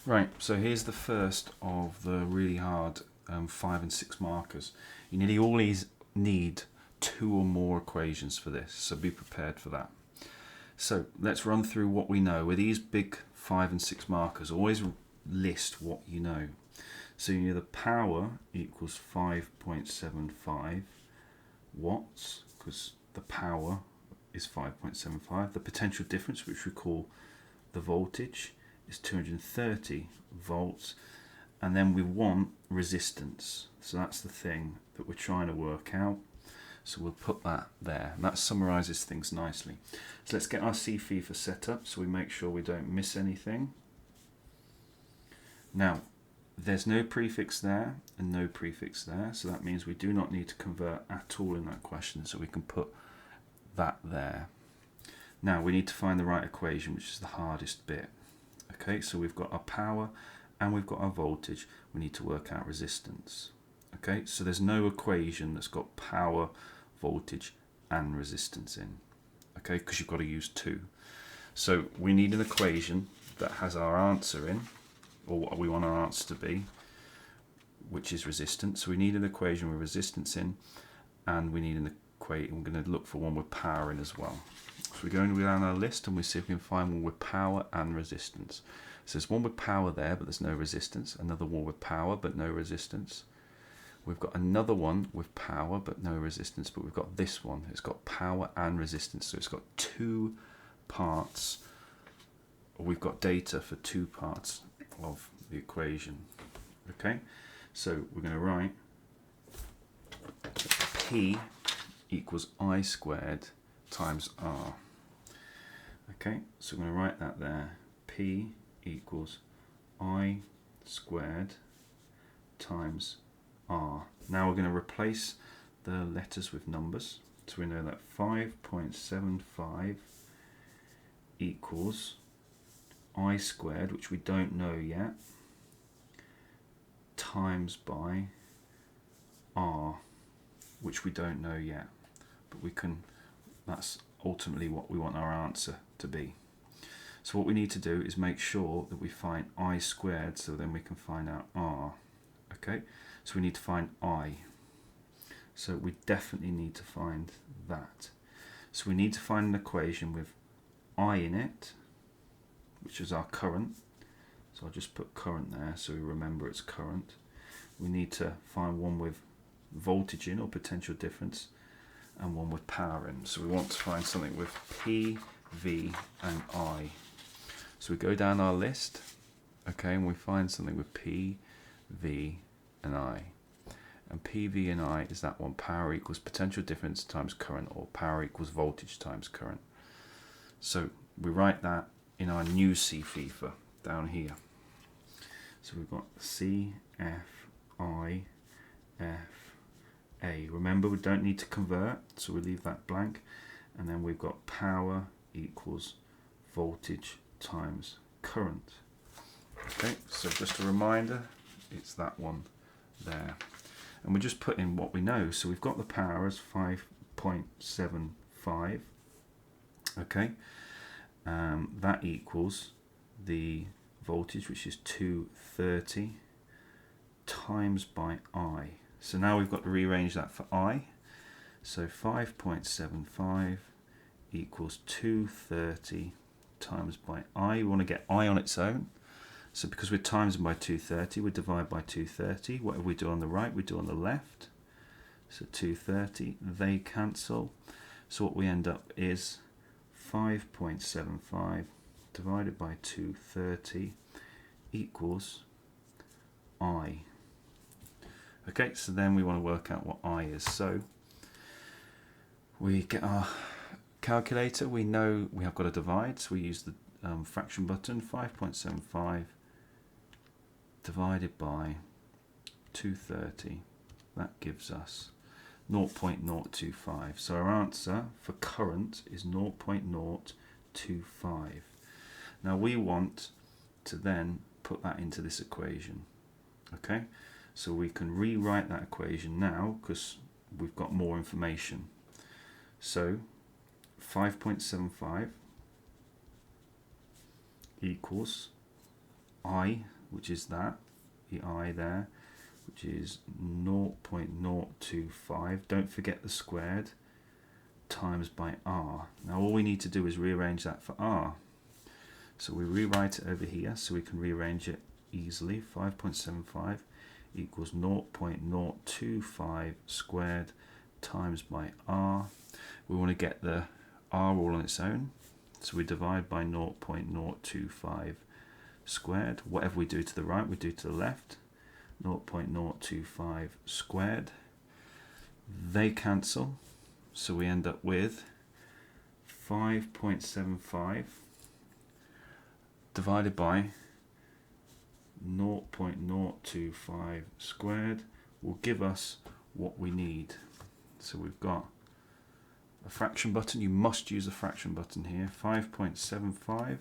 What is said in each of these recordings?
Right, so here's the first of the really hard 5 and 6 markers. You nearly always need 2 or more equations for this, so be prepared for that. So let's run through what we know. With these big 5 and 6 markers, always list what you know. So you know the power equals 5.75 watts, because the power is 5.75. The potential difference, which we call the voltage, is 230 volts. And then we want resistance. So that's the thing that we're trying to work out. So we'll put that there. And that summarizes things nicely. So let's get our C-FIFA set up so we make sure we don't miss anything. Now, there's no prefix there and no prefix there. So that means we do not need to convert at all in that question. So we can put that there. Now we need to find the right equation, which is the hardest bit. Okay, so we've got our power and we've got our voltage. We need to work out resistance. Okay, so there's no equation that's got power, voltage and resistance in. Okay, because you've got to use 2. So we need an equation that has our answer in, or what we want our answer to be, which is resistance. So we need an equation with resistance in, and we need an equation. We're going to look for one with power in as well. So we're going down our list and we see if we can find one with power and resistance. So there's one with power there, but there's no resistance. Another one with power, but no resistance. We've got another one with power, but no resistance. But we've got this one. It's got power and resistance. So it's got 2 parts. Or we've got data for 2 parts of the equation. Okay, so we're going to write P equals I squared times R. Okay, so we're going to write that there. P equals I squared times R. Now we're going to replace the letters with numbers. So we know that 5.75 equals I squared, which we don't know yet, times by R, which we don't know yet. But we can, that's ultimately what we want our answer to be. So what we need to do is make sure that we find I squared, so then we can find out R. Okay, so we need to find I. So we definitely need to find that. So we need to find an equation with I in it, which is our current. So I'll just put current there so we remember it's current. We need to find one with voltage in, or potential difference, and one with power in. So we want to find something with P, V and I. So we go down our list, okay, and we find something with P, V and I. And P, V and I is that one, power equals potential difference times current, or power equals voltage times current. So we write that in our new C-FIFA down here. So we've got C, F, I, F, A. Remember, we don't need to convert, so we leave that blank. And then we've got power equals voltage times current. Okay, so just a reminder, it's that one there. And we just put in what we know. So we've got the power as 5.75. Okay, that equals the voltage, which is 230, times by I. So now we've got to rearrange that for I. So 5.75 equals 230 times by I. We want to get I on its own. So because we're timesing by 230, we divide by 230. Whatever we do on the right, we do on the left. So 230, they cancel. So what we end up is 5.75 divided by 230 equals I. Okay, so then we want to work out what I is. So we get our calculator. We know we have got to divide, so we use the fraction button. 5.75 divided by 230, that gives us 0.025. So our answer for current is 0.025. Now we want to then put that into this equation. Okay, so we can rewrite that equation now because we've got more information. So 5.75 equals I, which is that, the I there, which is 0.025. Don't forget the squared, times by r. Now all we need to do is rearrange that for r. So we rewrite it over here so we can rearrange it easily. 5.75 equals 0.025 squared times by r. We want to get the r all on its own, so we divide by 0.025 squared. Whatever we do to the right, we do to the left. 0.025 squared. They cancel, so we end up with 5.75 divided by 0.025 squared will give us what we need. So we've got a fraction button. You must use a fraction button here. 5.75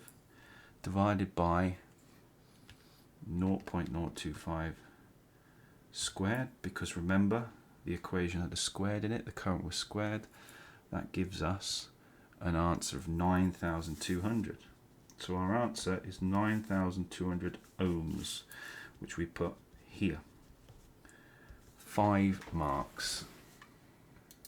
divided by 0.025 squared, because remember the equation had a squared in it, the current was squared. That gives us an answer of 9,200. So our answer is 9,200 ohms, which we put here. 5 marks.